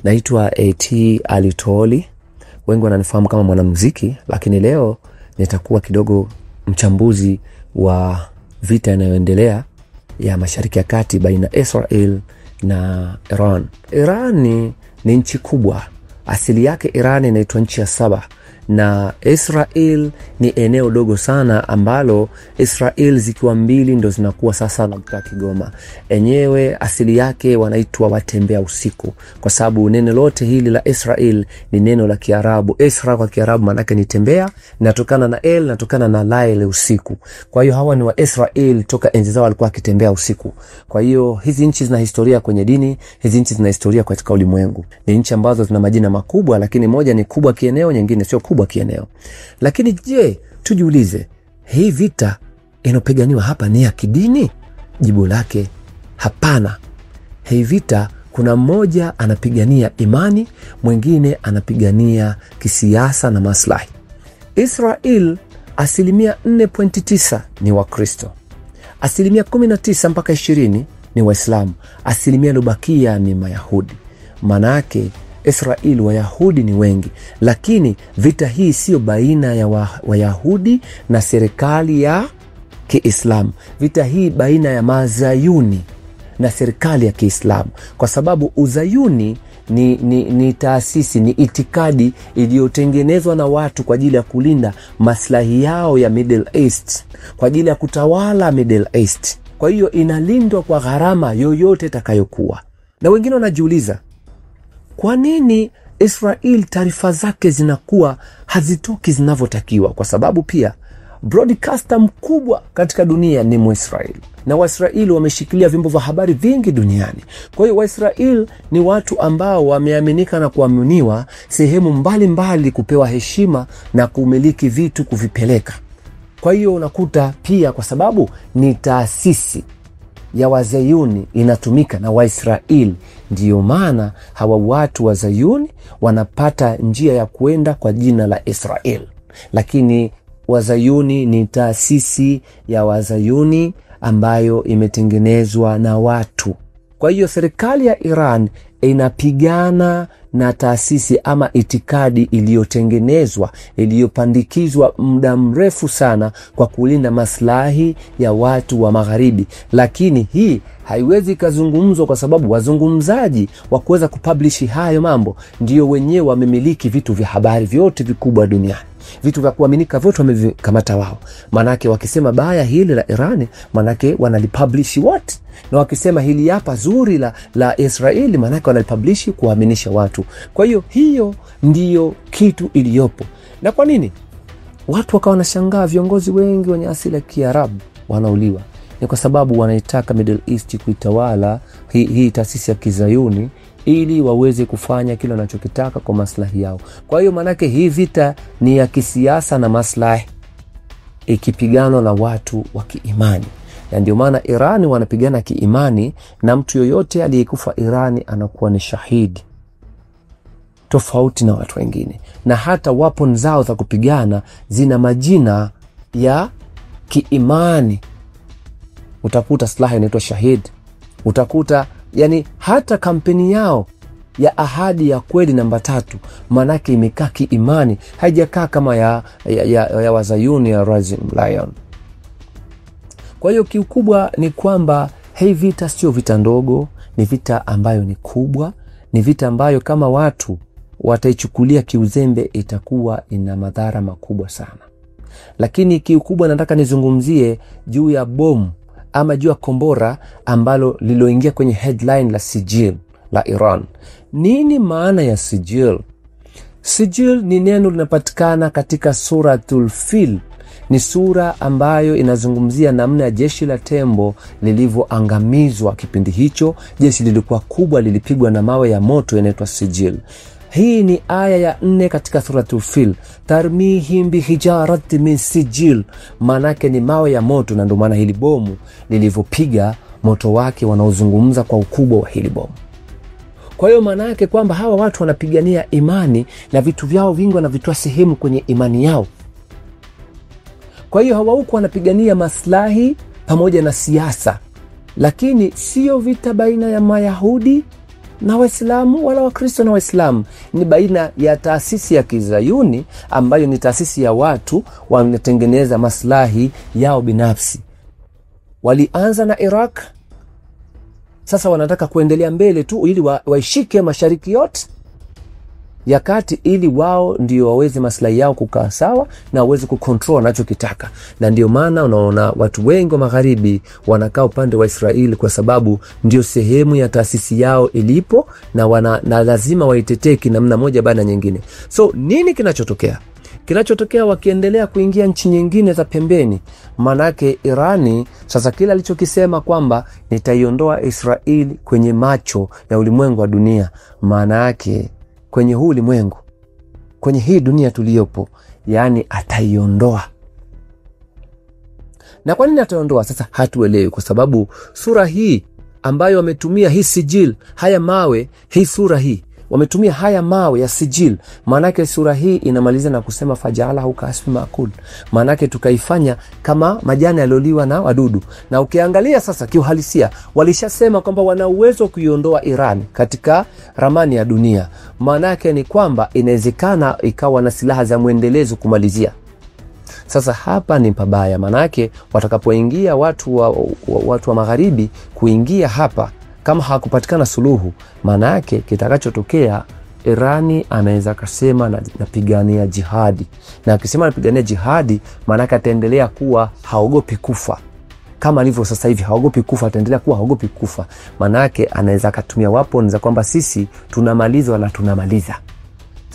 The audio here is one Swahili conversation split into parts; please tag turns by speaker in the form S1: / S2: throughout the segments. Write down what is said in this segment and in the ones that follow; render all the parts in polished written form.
S1: Naitwa AT Alitoli. Wengi wananifahamu kama mwanamuziki, lakini leo nitakuwa kidogo mchambuzi wa vita inayoendelea ya Mashariki ya Kati baina Israel na Iran. Iran ni nchi kubwa. Asili yake Iran inaitwa nchi ya Saba, na Israel ni eneo dogo sana ambalo Israel zikiwa mbili ndo zinakuwa sasa na Kigoma. Enyewe asili yake wanaitwa watembea usiku, kwa sababu neno lote hili la Israel ni neno la Kiarabu. Isra kwa Kiarabu maana yake ni tembea, natokana na el, natokana na laile, usiku. Kwa hiyo hawa ni wa Israel, toka enzi zao walikuwa wakitembea usiku. Kwa hiyo hizi nchi zina historia kwenye dini, hizi nchi zina historia katika ulimwengu. Ni nchi ambazo zina majina makubwa, lakini moja ni kubwa kieneo, nyingine sio kubwa kieneo. Lakini je, tujiulize, hii vita inopiganiwa hapa ni ya kidini? Jibu lake hapana. Hii vita kuna mmoja anapigania imani, mwingine anapigania kisiasa na maslahi. Israel 4.9% ni Wakristo, 19% mpaka 20% ni Waislamu, 10% iliyobakia ni Mayahudi. Manake Israel Wayahudi ni wengi, lakini vita hii sio baina ya Wayahudi na serikali ya Kiislamu. Vita hii baina ya Mazayuni na serikali ya Kiislamu, kwa sababu Uzayuni ni taasisi, ni itikadi iliyotengenezwa na watu kwa ajili ya kulinda maslahi yao ya Middle East, kwa ajili ya kutawala Middle East. Kwa hiyo inalindwa kwa gharama yoyote itakayokuwa. Na wengine wanajiuliza, kwa nini Israel taarifa zake zinakuwa hazitoki zinavyotakiwa? Kwa sababu pia broadcaster mkubwa katika dunia ni Mwisraeli, na Waisraeli wameshikilia vyombo vya habari vingi duniani. Kwa hiyo Waisraeli ni watu ambao wameaminika na kuaminiwa sehemu mbalimbali, kupewa heshima na kumiliki vitu, kuvipeleka. Kwa hiyo unakuta pia, kwa sababu ni taasisi ya Wazayuni inatumika na Waisraeli, ndiyo maana hawa watu wa Zayuni wanapata njia ya kuenda kwa jina la Israel. Lakini Wazayuni ni taasisi ya Wazayuni ambayo imetengenezwa na watu. Kwa hiyo serikali ya Iran inapigana na taasisi ama itikadi iliyotengenezwa, iliyopandikizwa muda mrefu sana kwa kulinda maslahi ya watu wa Magharibi. Lakini hii haiwezi kazungumzwa, kwa sababu wazungumzaji wa kuweza kupublish hayo mambo ndio wenyewe wamemiliki vitu vya habari vyote vikubwa duniani. Vitu vya kuaminika vyote wamevikamata wao. Manake wakisema baya hili la Irani, manake wanalipublish wote. Na wakisema hili hapa zuri la Israeli, manake wanalipublish kuaminisha watu. Kwa hiyo ndiyo kitu iliyopo. Na kwa nini watu wakawa wanashangaa viongozi wengi wenye asili ya Kiarabu wanauliwa? Ni kwa sababu wanaitaka Middle East kuitawala hii taasisi ya Kizayuni, ili waweze kufanya kile wanachokitaka kwa maslahi yao. Kwa hiyo manake hii vita ni ya kisiasa na maslahi, ikipiganwa na watu wa kiimani. Na ndio maana Irani wanapigana kiimani, na mtu yoyote aliyekufa Irani anakuwa ni shahidi, tofauti na watu wengine. Na hata weapon zao za kupigana zina majina ya kiimani. Utakuta silaha inaitwa Shahid, utakuta yani hata kampeni yao ya ahadi ya kweli namba 3 manake imekaa kiimani, haijakaa kama ya Wazayuni ya Rising Lion. Kwa hiyo kiukubwa ni kwamba hii vita sio vita ndogo, ni vita ambayo ni kubwa, ni vita ambayo kama watu wataichukulia kiuzembe itakuwa ina madhara makubwa sana. Lakini kiukubwa nataka nizungumzie juu ya bomu ama juu ya kombora ambalo liloingia kwenye headline la Sijil la Iran. Nini maana ya Sijil? Sijil ni neno linapatikana katika Suratul Fil. Ni sura ambayo inazungumzia namna ya jeshi la tembo lilivyoangamizwa kipindi hicho. Jeshi lilikuwa kubwa, lilipigwa na mawe ya moto yanaitwa Sijil. Hii ni aya ya 4 katika Suratul Fil. Tarmihim bihijarati min sijil, manake ni mawe ya moto. Na ndio maana hili bomu lilivyopiga moto wake wanaozungumza kwa ukubwa wa hili bomu. Kwa hiyo maana yake kwamba hawa watu wanapigania imani, na vitu vyao vingi wanavitoa sehemu kwenye imani yao. Kwa hiyo hawa huko wanapigania maslahi pamoja na siasa. Lakini sio vita baina ya Mayahudi na Waislamu wala Wakristo na Waislamu. Ni baina ya taasisi ya Kizayuni ambayo ni taasisi ya watu wanatengeneza maslahi yao binafsi. Walianza na Iraq, sasa wanataka kuendelea mbele tu ili waishike mashariki yote ya kati, ili wao ndio waweze maslahi yao kukaa sawa na waweze kucontrol wanachokitaka. Na ndio maana unaona watu wengi wa magharibi wanakaa upande wa Israeli, kwa sababu ndio sehemu ya taasisi yao ilipo, na lazima waitetee namna moja baada nyingine. So nini kinachotokea? Kinachotokea wakiendelea kuingia nchi nyingine za pembeni, manake Irani sasa kila alichokisema kwamba nitaiondoa Israeli kwenye macho ya ulimwengu wa dunia, maana yake kwenye huu ulimwengu, kwenye hii dunia tuliyopo, yani ataiondoa. Na kwa nini ataiondoa? Sasa hatuelewi, kwa sababu sura hii ambayo wametumia hii sijil, haya mawe, hii sura hii wametumia haya mawe ya sijil, manake sura hii inamaliza na kusema fajalahu kasfi maakul, manake tukaifanya kama majani yaloliwa na wadudu. Na ukiangalia sasa kiuhalisia, walishasema kwamba wana uwezo kuiondoa Iran katika ramani ya dunia, manake ni kwamba inawezekana ikawa na silaha za muendelezo kumalizia. Sasa hapa ni pabaya, manake watakapoingia watu wa magharibi kuingia hapa, kama hakupatikana suluhu, maana yake kitakachotokea, Irani anaweza kusema napigania jihadi. Na akisema napigania jihadi, maana yake ataendelea kuwa haogopi kufa. Kama alivyo sasa hivi haogopi kufa, ataendelea kuwa haogopi kufa. Maana yake anaweza kutumia weapons za kwamba sisi tunamaliza wala tunamaliza.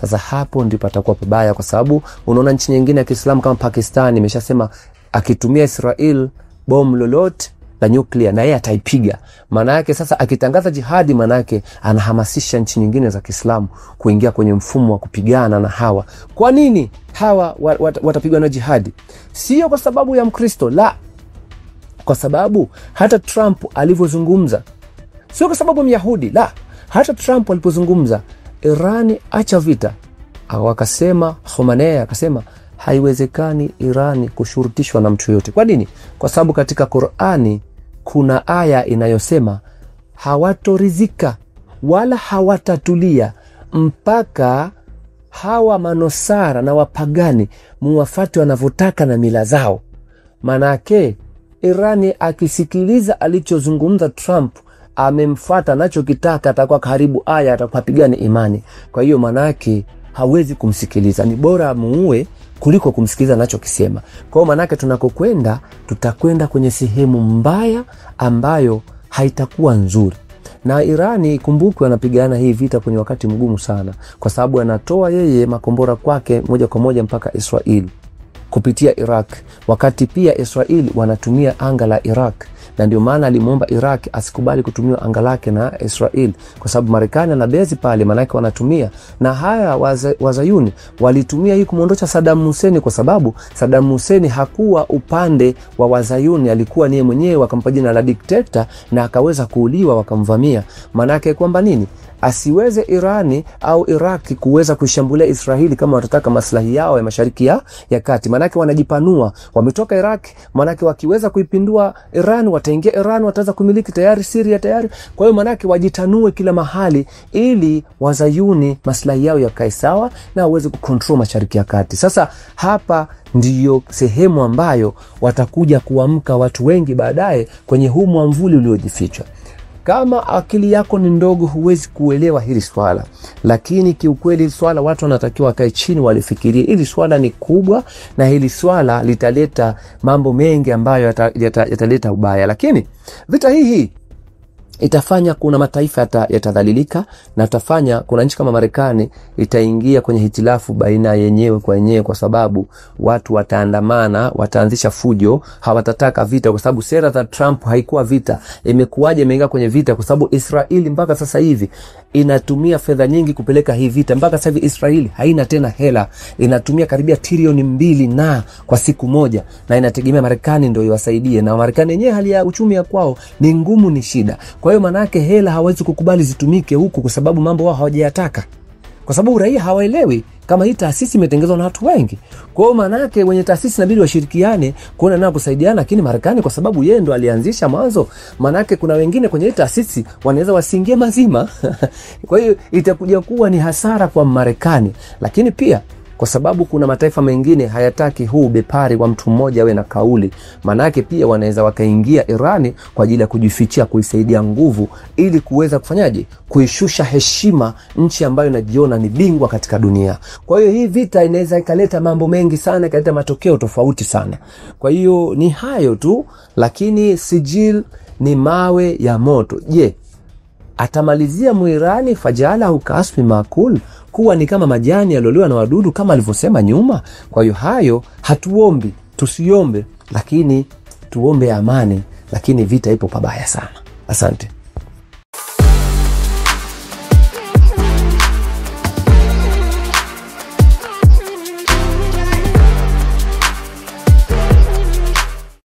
S1: Sasa hapo ndipo patakuwa pabaya, kwa sababu unaona nchi nyingine ya Kiislamu kama Pakistan imeshasema akitumia Israel bomu lolote la nyuklia na yeye ataipiga. Maana yake sasa akitangaza jihadi, maana yake anahamasisha nchi nyingine za Kiislamu kuingia kwenye mfumo wa kupigana na hawa. Kwa nini hawa watapigwa na jihadi? Sio kwa sababu ya Mkristo, la, kwa sababu hata Trump alivyozungumza, sio kwa sababu Myahudi, la, hata Trump alipozungumza Irani acha vita, akasema Khomeini akasema haiwezekani Irani kushurutishwa na mtu yote. Kwa nini? Kwa sababu katika Qur'ani kuna aya inayosema hawatorizika wala hawatatulia mpaka hawa manosara na wapagani muwafati wanavyotaka na mila zao. Manake Irani akisikiliza alichozungumza Trump, amemfuata anachokitaka, atakuwa karibu aya, atakuwa pigani imani. Kwa hiyo manake hawezi kumsikiliza, ni bora muue kuliko kumsikiliza anachokisema. Kwa hiyo manake tunakokwenda, tutakwenda kwenye sehemu mbaya ambayo haitakuwa nzuri. Na Irani ikumbuke wanapigana hii vita kwenye wakati mgumu sana, kwa sababu anatoa yeye makombora kwake moja kwa moja mpaka Israeli kupitia Iraq, wakati pia Israeli wanatumia anga la Iraq. Na ndio maana alimuomba Iraq asikubali kutumia anga lake na Israel, kwa sababu Marekani ana bezi pale, manake wanatumia. Na haya wazayuni walitumia hii kumuondosha Saddam Hussein, kwa sababu Saddam Hussein hakuwa upande wa wazayuni, alikuwa niye mwenyewe, wakampa jina la dikteta na akaweza kuuliwa, wakamvamia. Manake kwamba nini? Asiweze Irani au Iraki kuweza kushambulia Israeli kama watataka maslahi yao ya mashariki ya kati. Manake wanajipanua, wametoka Iraki, manake wakiweza kuipindua Iran, wataingia Iran, wataanza kumiliki tayari Syria tayari. Kwa hiyo manake wajitanue kila mahali ili wazayuni maslahi yao yakae sawa na waweze kucontrol mashariki ya kati. Sasa hapa ndiyo sehemu ambayo watakuja kuamka watu wengi baadaye kwenye huu mwamvuli uliojifichwa. Kama akili yako ni ndogo, huwezi kuelewa hili swala, lakini kiukweli swala watu wanatakiwa kae chini walifikirie. Hili swala ni kubwa, na hili swala litaleta mambo mengi ambayo yataleta ubaya. Lakini vita hii itafanya kuna mataifa yatadhalilika, na itafanya kuna nchi kama Marekani itaingia kwenye hitilafu baina yenyewe kwa yenyewe, kwa sababu watu wataandamana, wataanzisha fujo, hawatataka vita, kwa sababu sera za Trump haikuwa vita. Imekuwaje imeingia kwenye vita? Kwa sababu Israeli mpaka sasa hivi inatumia fedha nyingi kupeleka hii vita. Mpaka sasa hivi Israeli haina tena hela, inatumia karibia trilioni 2 na kwa siku moja, na inategemea Marekani ndio iwasaidie, na Marekani yenyewe hali ya uchumi ya kwao ni ngumu, ni shida. Kwa hiyo manake hela hawezi kukubali zitumike huku, kwa sababu mambo wao hawajayataka, kwa sababu raia hawaelewi kama hii taasisi imetengenezwa na watu wengi. Kwa hiyo maana yake wenye taasisi inabidi washirikiane kuona nao kusaidiana, lakini Marekani kwa sababu yeye ndo alianzisha mwanzo, maana yake kuna wengine kwenye hii taasisi wanaweza wasiingie mazima. Kwa hiyo itakuja kuwa ni hasara kwa Marekani, lakini pia kwa sababu kuna mataifa mengine hayataki huu bepari wa mtu mmoja awe na kauli, manake pia wanaweza wakaingia Irani kwa ajili ya kujifichia, kuisaidia nguvu ili kuweza kufanyaje, kuishusha heshima nchi ambayo inajiona ni bingwa katika dunia. Kwa hiyo hii vita inaweza ikaleta mambo mengi sana, ikaleta matokeo tofauti sana. Kwa hiyo ni hayo tu, lakini sijil ni mawe ya moto. Je, atamalizia Muirani fajala ukasmi makul, kuwa ni kama majani yaloliwa na wadudu kama alivyosema nyuma? Kwa hiyo hayo hatuombi, tusiombe, lakini tuombe amani, lakini vita ipo pabaya sana. Asante.